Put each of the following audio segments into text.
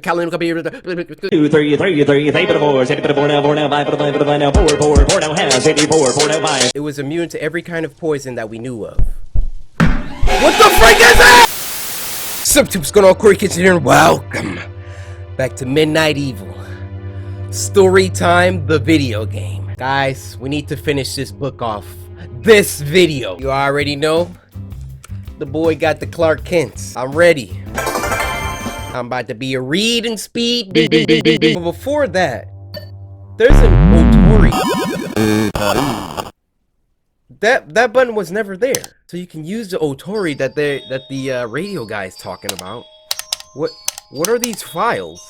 Calendar copy. 2, 3, 3, 3, 3, 4, 6, 4, now, 4, now, 5, 4, 5, 4, 4, 4, now, has, 84, 4, now, 5. It was immune to every kind of poison that we knew of. What the freak is that? Sup, what's going on? CORYXKENSHIN here, and welcome back to Midnight Evil. Story time, the video game. Guys, we need to finish this book off. This video. You already know, the boy got the Clark Kents. I'm ready. I'm about to be a reading speed. But before that, there's an Otori. That button was never there. So you can use the Otori that the radio guy is talking about. What are these files?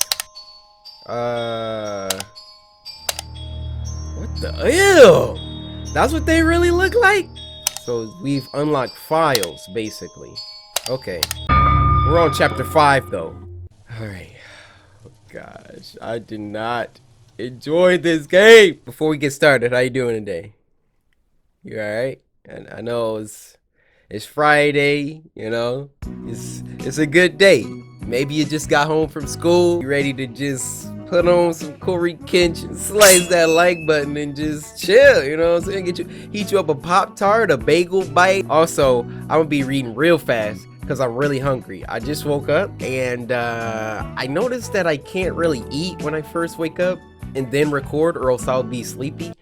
What the ew? That's what they really look like? So we've unlocked files, basically. Okay. We're on chapter 5 though. Alright. Oh gosh. I did not enjoy this game. Before we get started, how you doing today? You alright? And I know it's Friday, you know. It's a good day. Maybe you just got home from school. You ready to just put on some CORYXKENSHIN, slice that like button and just chill, you know what I'm saying? Heat you up a Pop-Tart, a bagel bite. Also, I'm gonna be reading real fast because I'm really hungry. I just woke up and I noticed that I can't really eat when I first wake up and then record, or else I'll be sleepy.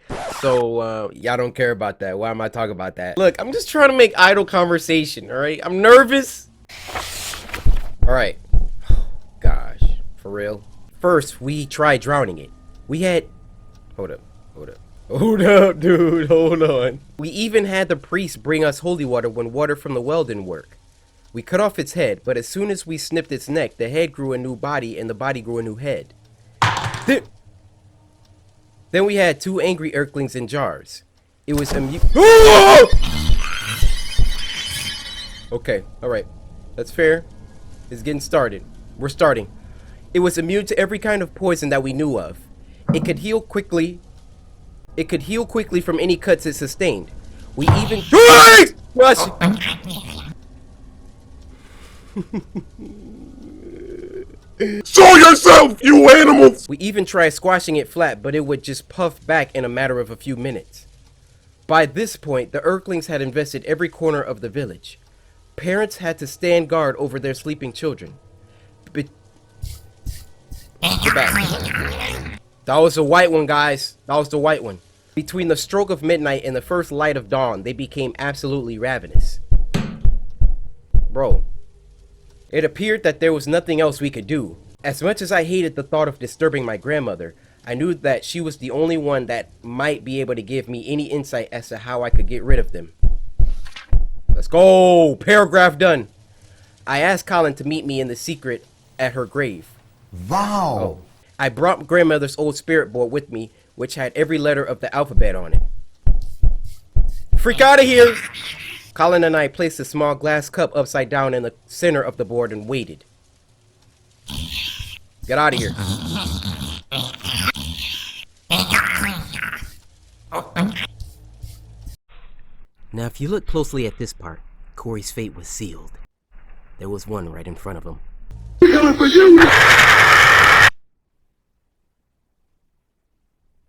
So y'all don't care about that. Why am I talking about that? Look, I'm just trying to make idle conversation, all right? I'm nervous. All right. Gosh, for real. First, we tried drowning it. We had... Hold up, dude. Hold on. We even had the priest bring us holy water when water from the well didn't work. We cut off its head, but as soon as we snipped its neck, the head grew a new body and the body grew a new head. Then we had 2 angry Earthlings in jars. It was Okay, alright. That's fair. It's getting started. We're starting. It was immune to every kind of poison that we knew of. It could heal quickly. It could heal quickly from any cuts it sustained. We even... Show yourself, you animals! We even tried squashing it flat, but it would just puff back in a matter of a few minutes. By this point, the Earthlings had invested every corner of the village. Parents had to stand guard over their sleeping children. That was the white one, guys. That was the white one. Between the stroke of midnight and the first light of dawn, they became absolutely ravenous. Bro, it appeared that there was nothing else we could do. As much as I hated the thought of disturbing my grandmother, I knew that she was the only one that might be able to give me any insight as to how I could get rid of them. Let's go. Paragraph done. I asked Colin to meet me in the secret at her grave. Wow. Oh. I brought grandmother's old spirit board with me, which had every letter of the alphabet on it. Freak out of here! Colin and I placed a small glass cup upside down in the center of the board and waited. Get out of here. Now, if you look closely at this part, Corey's fate was sealed. There was one right in front of him.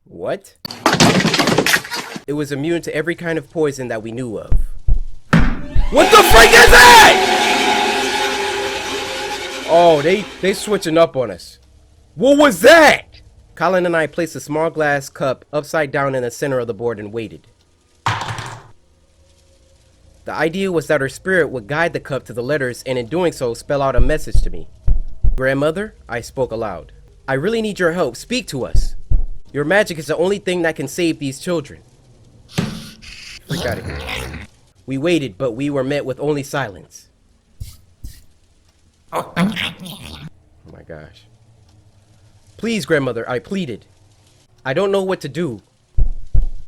What? It was immune to every kind of poison that we knew of. What the freak is that? Oh, they switching up on us. What was that? Colin and I placed a small glass cup upside down in the center of the board and waited. The idea was that her spirit would guide the cup to the letters and in doing so spell out a message to me. Grandmother, I spoke aloud. I really need your help. Speak to us. Your magic is the only thing that can save these children. Freak out of here. We waited, but we were met with only silence. Oh my gosh. Please, grandmother, I pleaded. I don't know what to do.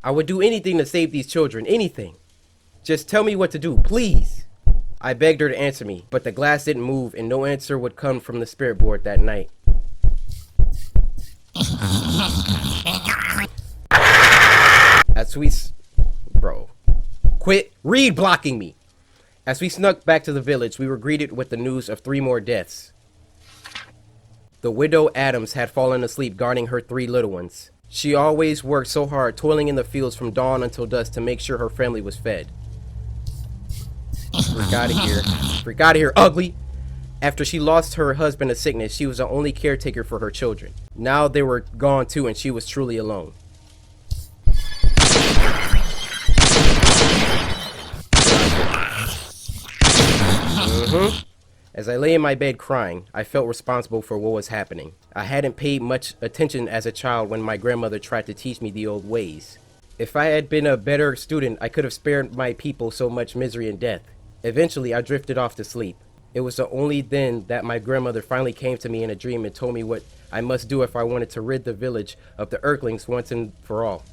I would do anything to save these children, anything. Just tell me what to do, please. I begged her to answer me, but the glass didn't move and no answer would come from the spirit board that night. As we... Bro. Quit read blocking me. As we snuck back to the village, we were greeted with the news of 3 more deaths. The widow Adams had fallen asleep guarding her 3 little ones. She always worked so hard, toiling in the fields from dawn until dusk to make sure her family was fed. Freak out of here. Freak out of here, ugly! After she lost her husband to sickness, she was the only caretaker for her children. Now they were gone too, and she was truly alone. As I lay in my bed crying, I felt responsible for what was happening. I hadn't paid much attention as a child when my grandmother tried to teach me the old ways. If I had been a better student, I could have spared my people so much misery and death. Eventually, I drifted off to sleep. It was only then that my grandmother finally came to me in a dream and told me what I must do if I wanted to rid the village of the Earthlings once and for all.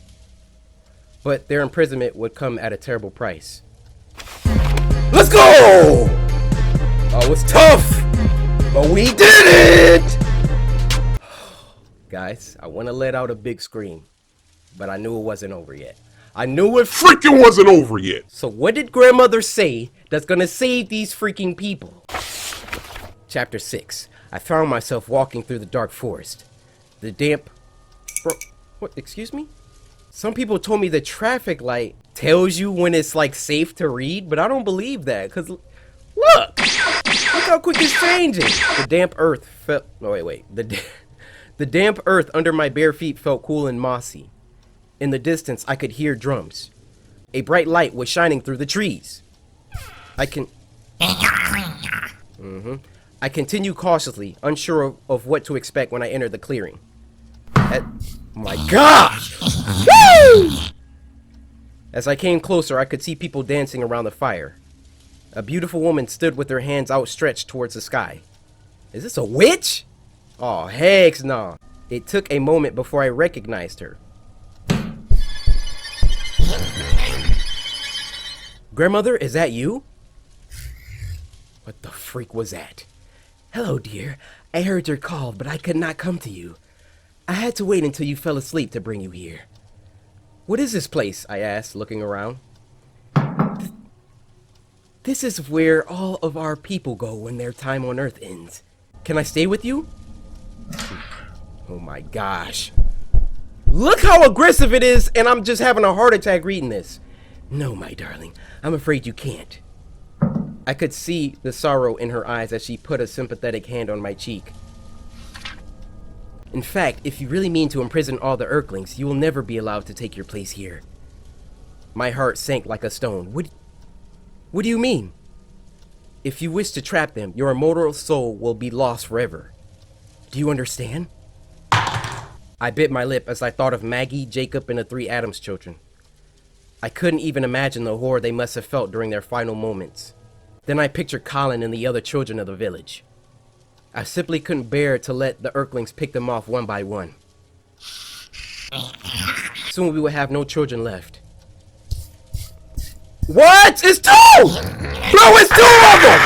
But their imprisonment would come at a terrible price. Let's go! Oh, it's tough, but we did it! Guys, I want to let out a big scream, but I knew it wasn't over yet. I knew it Freaking wasn't over yet. So what did grandmother say that's gonna save these freaking people? Chapter 6. I found myself walking through the dark forest. The damp... What? Excuse me? Some people told me the traffic light tells you when it's like safe to read, but I don't believe that, because look! Look how quick it's changing! The damp earth felt... Oh, wait. The damp earth under my bare feet felt cool and mossy. In the distance, I could hear drums. A bright light was shining through the trees. I continued cautiously, unsure of what to expect when I entered the clearing. My gosh! Woo! As I came closer, I could see people dancing around the fire. A beautiful woman stood with her hands outstretched towards the sky. Is this a witch? Oh, heck no. It took a moment before I recognized her. Grandmother, is that you? What the freak was that? Hello, dear. I heard your call, but I could not come to you. I had to wait until you fell asleep to bring you here. What is this place? I asked, looking around. This is where all of our people go when their time on Earth ends. Can I stay with you? Oh my gosh. Look how aggressive it is, and I'm just having a heart attack reading this. No, my darling, I'm afraid you can't. I could see the sorrow in her eyes as she put a sympathetic hand on my cheek. In fact, if you really mean to imprison all the Earthlings, you will never be allowed to take your place here. My heart sank like a stone. What do you mean? If you wish to trap them, your immortal soul will be lost forever. Do you understand? I bit my lip as I thought of Maggie, Jacob, and the 3 Adams children. I couldn't even imagine the horror they must have felt during their final moments. Then I pictured Colin and the other children of the village. I simply couldn't bear to let the Earthlings pick them off one by one. Soon we would have no children left. What? It's 2! Bro, it's 2 of them!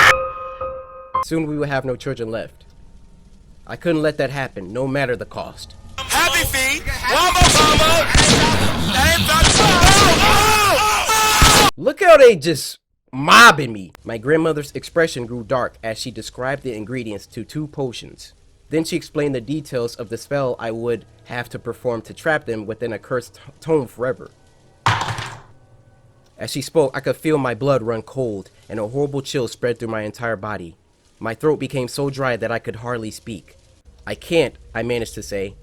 Soon we would have no children left. I couldn't let that happen, no matter the cost. Happy feet! Wombo Look how they just mobbing me. My grandmother's expression grew dark as she described the ingredients to 2 potions. Then she explained the details of the spell I would have to perform to trap them within a cursed tome forever. As she spoke, I could feel my blood run cold, and a horrible chill spread through my entire body. My throat became so dry that I could hardly speak. I can't, I managed to say.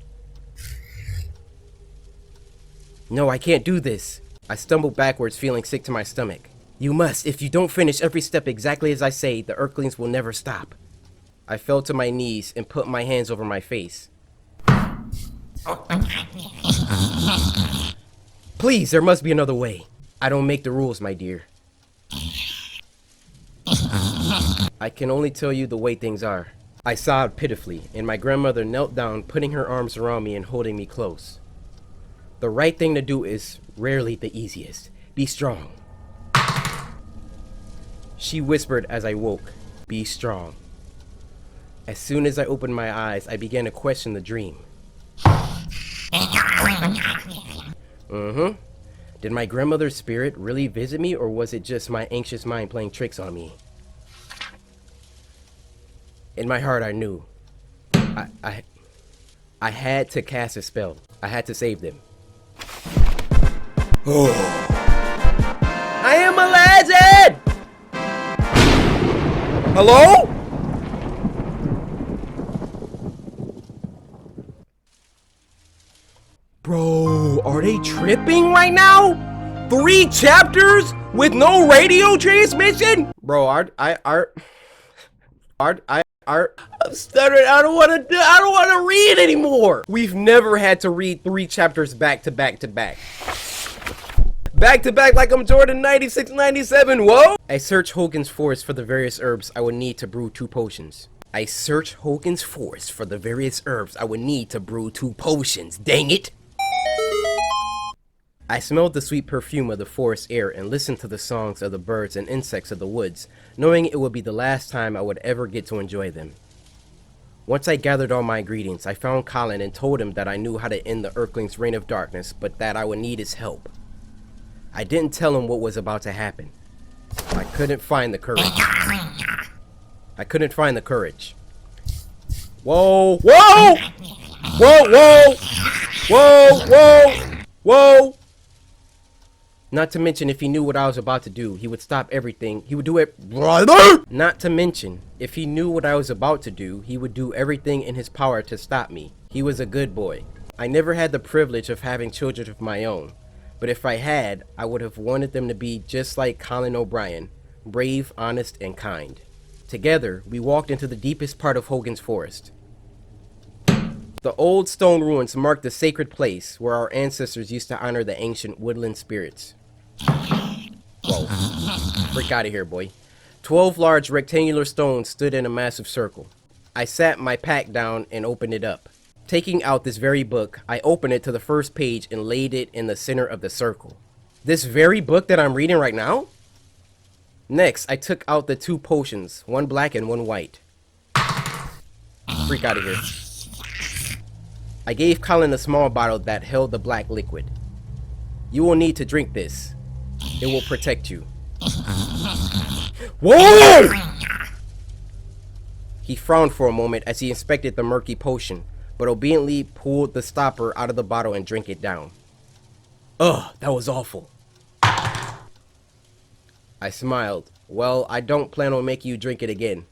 No, I can't do this. I stumbled backwards, feeling sick to my stomach. You must. If you don't finish every step exactly as I say, the Earthlings will never stop. I fell to my knees and put my hands over my face. Please, there must be another way. I don't make the rules, my dear. I can only tell you the way things are. I sobbed pitifully, and my grandmother knelt down, putting her arms around me and holding me close. The right thing to do is rarely the easiest. Be strong. She whispered as I woke. Be strong. As soon as I opened my eyes, I began to question the dream. Did my grandmother's spirit really visit me, or was it just my anxious mind playing tricks on me? In my heart, I knew. I had to cast a spell. I had to save them. I am a legend! Hello? Bro, are they tripping right now? 3 chapters with no radio transmission? Bro, I'm stuttering. I don't want to read anymore. We've never had to read 3 chapters back to back to back. Back to back like I'm Jordan 96, 97, whoa! I search Hogan's forest for the various herbs I would need to brew 2 potions. I search Hogan's forest for the various herbs I would need to brew 2 potions, dang it! I smelled the sweet perfume of the forest air and listened to the songs of the birds and insects of the woods, knowing it would be the last time I would ever get to enjoy them. Once I gathered all my ingredients, I found Colin and told him that I knew how to end the Earthling's reign of darkness, but that I would need his help. I didn't tell him what was about to happen. I couldn't find the courage. Whoa! Whoa! Whoa! Whoa! Whoa! Whoa! Whoa! Not to mention, if he knew what I was about to do, he would stop everything. He would do it. Not to mention, if he knew what I was about to do, he would do everything in his power to stop me. He was a good boy. I never had the privilege of having children of my own, but if I had, I would have wanted them to be just like Colin O'Brien, brave, honest, and kind. Together, we walked into the deepest part of Hogan's forest. The old stone ruins mark the sacred place where our ancestors used to honor the ancient woodland spirits. Whoa. Freak out of here, boy. 12 large rectangular stones stood in a massive circle. I sat my pack down and opened it up. Taking out this very book, I opened it to the first page and laid it in the center of the circle. This very book that I'm reading right now? Next, I took out the 2 potions, one black and one white. Freak out of here. I gave Colin a small bottle that held the black liquid. You will need to drink this. It will protect you. Whoa! He frowned for a moment as he inspected the murky potion, but obediently pulled the stopper out of the bottle and drank it down. Ugh, that was awful. I smiled. Well, I don't plan on making you drink it again.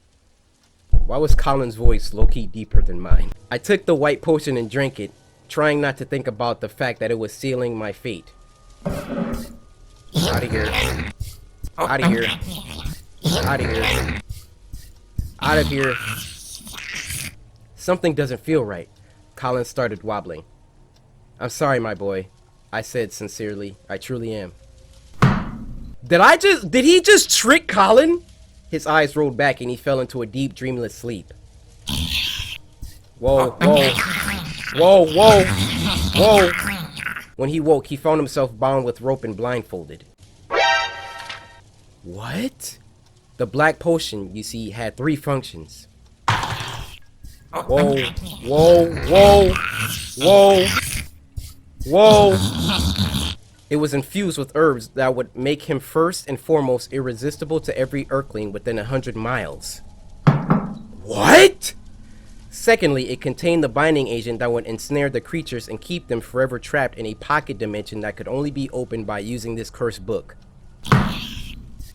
Why was Colin's voice low-key deeper than mine? I took the white potion and drank it, trying not to think about the fact that it was sealing my fate. Out of here. Out of here. Out of here. Out of here. Something doesn't feel right. Colin started wobbling. I'm sorry, my boy, I said sincerely. I truly am. Did he just trick Colin? His eyes rolled back and he fell into a deep, dreamless sleep. Whoa, whoa. Whoa, whoa. Whoa. When he woke, he found himself bound with rope and blindfolded. What? The black potion, you see, had 3 functions. Whoa, whoa, whoa, whoa, whoa. It was infused with herbs that would make him first and foremost irresistible to every Earthling within 100 miles. What? Secondly, it contained the binding agent that would ensnare the creatures and keep them forever trapped in a pocket dimension that could only be opened by using this cursed book.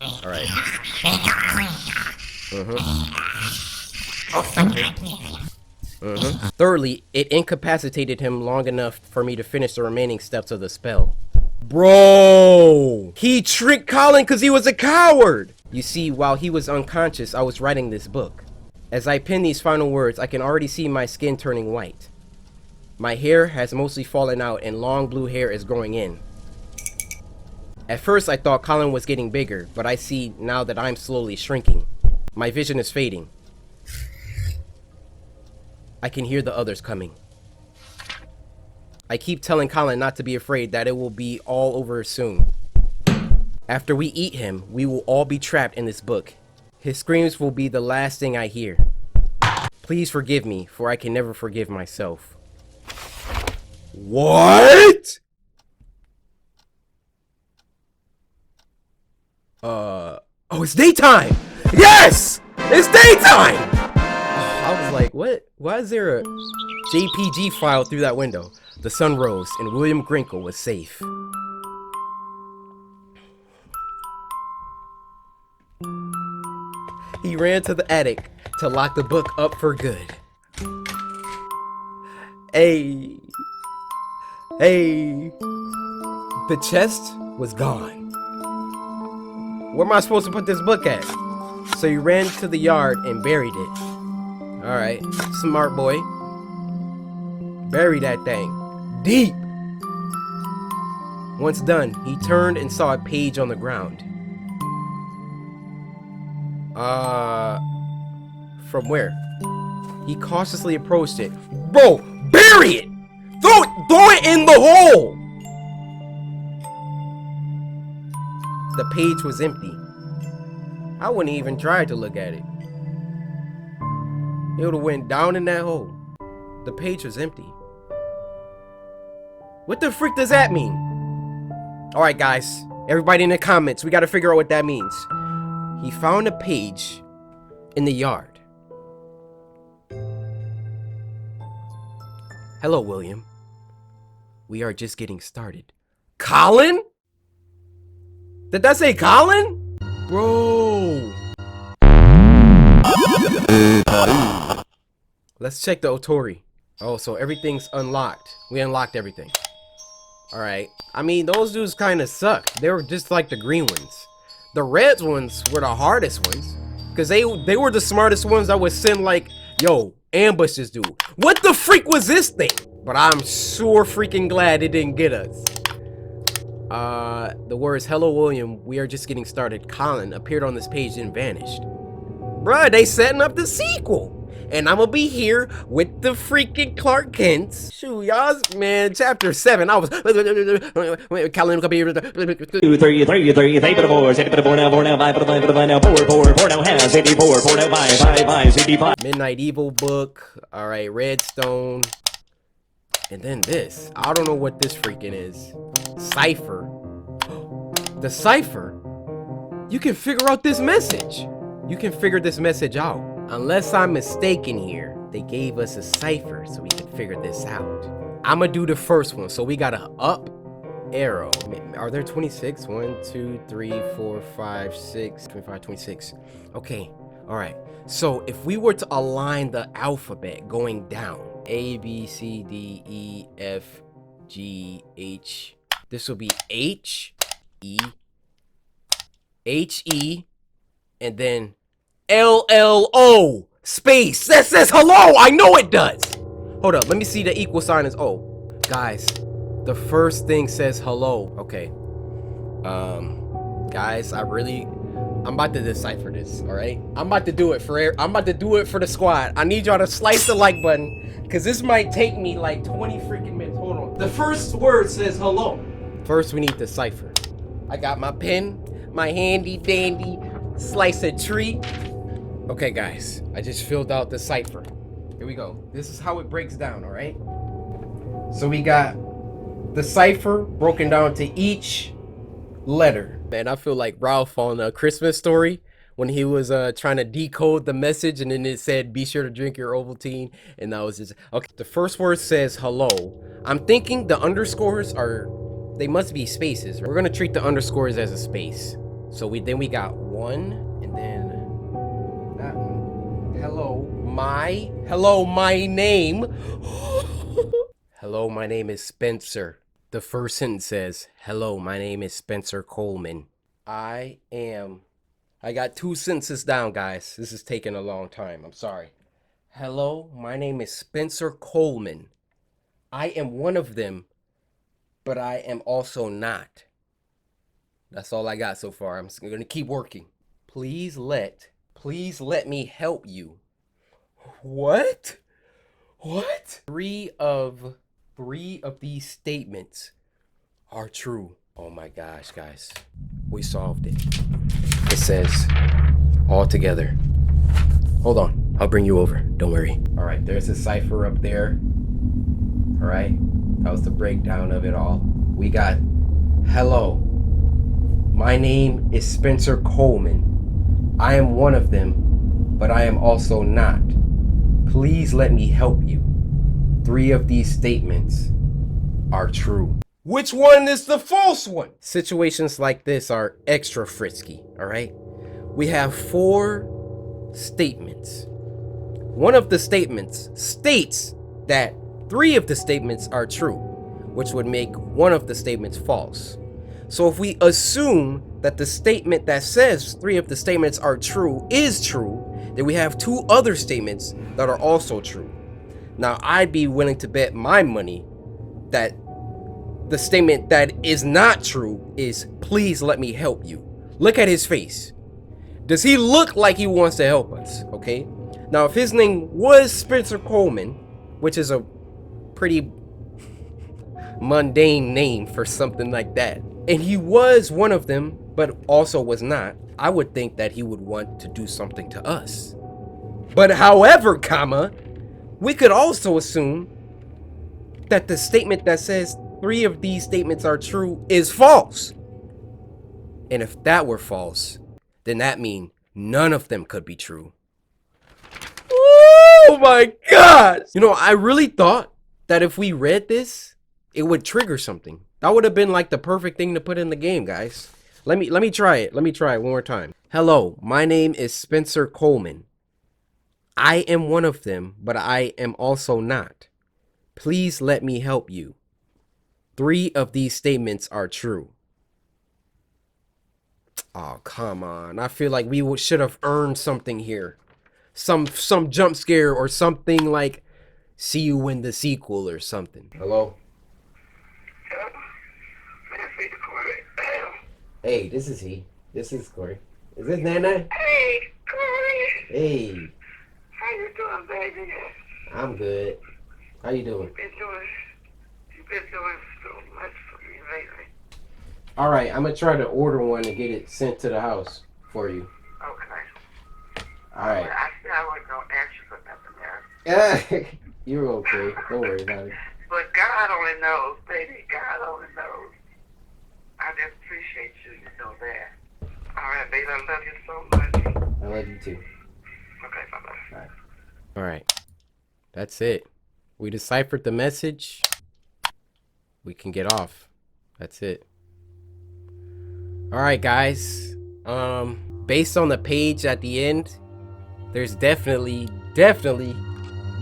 Alright. Thirdly, it incapacitated him long enough for me to finish the remaining steps of the spell. Bro! He tricked Colin because he was a coward! You see, while he was unconscious, I was writing this book. As I pen these final words, I can already see my skin turning white. My hair has mostly fallen out and long blue hair is growing in. At first I thought Colin was getting bigger, but I see now that I'm slowly shrinking. My vision is fading. I can hear the others coming. I keep telling Colin not to be afraid, that it will be all over soon. After we eat him, we will all be trapped in this book. His screams will be the last thing I hear. Please forgive me, for I can never forgive myself. What? Oh, it's daytime! Yes! It's daytime! I was like, what? Why is there a JPG file through that window? The sun rose and William Grinkle was safe. He ran to the attic to lock the book up for good. Hey. The chest was gone. Where am I supposed to put this book at? So he ran to the yard and buried it. Alright, smart boy. Bury that thing. Deep! Once done, he turned and saw a page on the ground. From where? He cautiously approached it. Bro, bury it! Throw it in the hole! The page was empty. I wouldn't even try to look at it. It would have went down in that hole. The page was empty. What the frick does that mean? Alright guys, everybody in the comments, we gotta figure out what that means. He found a page in the yard. Hello, William. We are just getting started. Colin? Did that say Colin? Bro. Let's check the Otori. Oh, so everything's unlocked. We unlocked everything. Alright. I mean, those dudes kind of suck. They were just like the green ones. The red ones were the hardest ones. Because they were the smartest ones that would send like, yo, ambush this dude. What the freak was this thing? But I'm sure freaking glad it didn't get us. The words, hello William, we are just getting started, Colin, appeared on this page and vanished. Bruh, they setting up the sequel. And I'm gonna be here with the freaking Clark Kents. Shoot, y'all, man, chapter 7, I was... Colin, come here. 2, 3, 3, 3, 3, 4, 7, 4 now, 4 now, 5, 5 now, 4, 4, 4 now, has 84, 4 now, 5, 5, 5, 85. Midnight Evil book. Alright, Redstone. And then this. I don't know what this freaking is. Cipher. The cipher? You can figure out this message. You can figure this message out. Unless I'm mistaken here, they gave us a cipher so we can figure this out. I'ma do the first one. So we got a up arrow. Are there 26? 1, 2, 3, 4, 5, 6, 25, 26. Okay, all right. So if we were to align the alphabet going down, A, B, C, D, E, F, G, H. This will be H, E, H, E, and then L-L-O space. That says hello. I know it does. Hold up. Let me see the equal sign is O. Guys, the first thing says hello. Okay. Guys, I'm about to decipher this. All right. I'm about to do it for the squad. I need y'all to slice the like button because this might take me like 20 freaking minutes. Hold on. The first word says hello. First, we need the cipher. I got my pen, my handy dandy slice of tree. Okay, guys, I just filled out the cipher. Here we go. This is how it breaks down, all right? So we got the cipher broken down to each letter. Man, I feel like Ralph on A Christmas Story when he was trying to decode the message and then it said, be sure to drink your Ovaltine. And that was just, okay. The first word says hello. I'm thinking the underscores they must be spaces. We're gonna treat the underscores as a space. So then we got 1 and then that one. Hello, my name. Hello, my name is Spencer. The first sentence says, hello, my name is Spencer Coleman. I got 2 sentences down, guys. This is taking a long time. I'm sorry. Hello, my name is Spencer Coleman. I am one of them, but I am also not. That's all I got so far. I'm just gonna keep working. Please let me help you. What? 3 of these statements are true. Oh my gosh, guys. We solved it. It says all together. Hold on. I'll bring you over. Don't worry. All right, there's a cipher up there. All right. That was the breakdown of it all. We got hello. My name is Spencer Coleman. I am one of them, but I am also not. Please let me help you. 3 of these statements are true. Which one is the false one? Situations like this are extra frisky, all right? We have 4 statements. One of the statements states that 3 of the statements are true, which would make one of the statements false. So if we assume that the statement that says 3 of the statements are true is true, then we have 2 other statements that are also true. Now, I'd be willing to bet my money that the statement that is not true is, please let me help you. Look at his face. Does he look like he wants to help us? Okay. Now, if his name was Spencer Coleman, which is a pretty mundane name for something like that, and he was one of them, but also was not, I would think that he would want to do something to us. But however, comma, we could also assume that the statement that says 3 of these statements are true is false. And if that were false, then that means none of them could be true. Oh my God! You know, I really thought that if we read this, it would trigger something. That would have been like the perfect thing to put in the game, guys. Let me try it. Let me try it one more time. Hello, my name is Spencer Coleman. I am one of them, but I am also not. Please let me help you. 3 of these statements are true. Oh, come on. I feel like we should have earned something here. Some jump scare or something like see you in the sequel or something. Hello? Hey, this is he. This is Corey. Is this Nana? Hey, Corey. Hey, How you doing, baby? I'm good. How you doing? You've been doing so much for me lately. All right, I'm gonna try to order one and get it sent to the house for you. Okay. All right. Well, I said I wasn't going to ask you for nothing else. You're okay. Don't worry about it. But God only knows, baby. God only knows. I just appreciate you. You know that. All right, baby. I love you so much. I love you too. Okay, bye-bye. All right. All right. That's it. We deciphered the message. We can get off. That's it. All right, guys. Based on the page at the end, there's definitely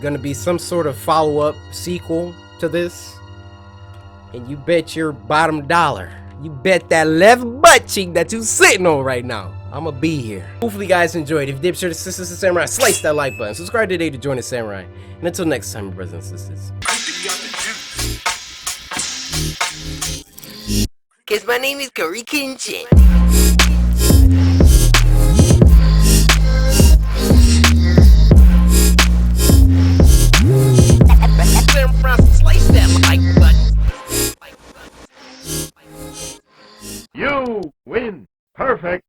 gonna be some sort of follow-up sequel to this. And you bet your bottom dollar. You bet that left butt cheek that you sitting on right now. I'ma be here. Hopefully you guys enjoyed. If you did, be sure to Sisters and Samurai, slice that like button. Subscribe today to join the Samurai. And until next time, brothers and sisters. Cause my name is CORYXKENSHIN. Slice that like button. You win. Perfect.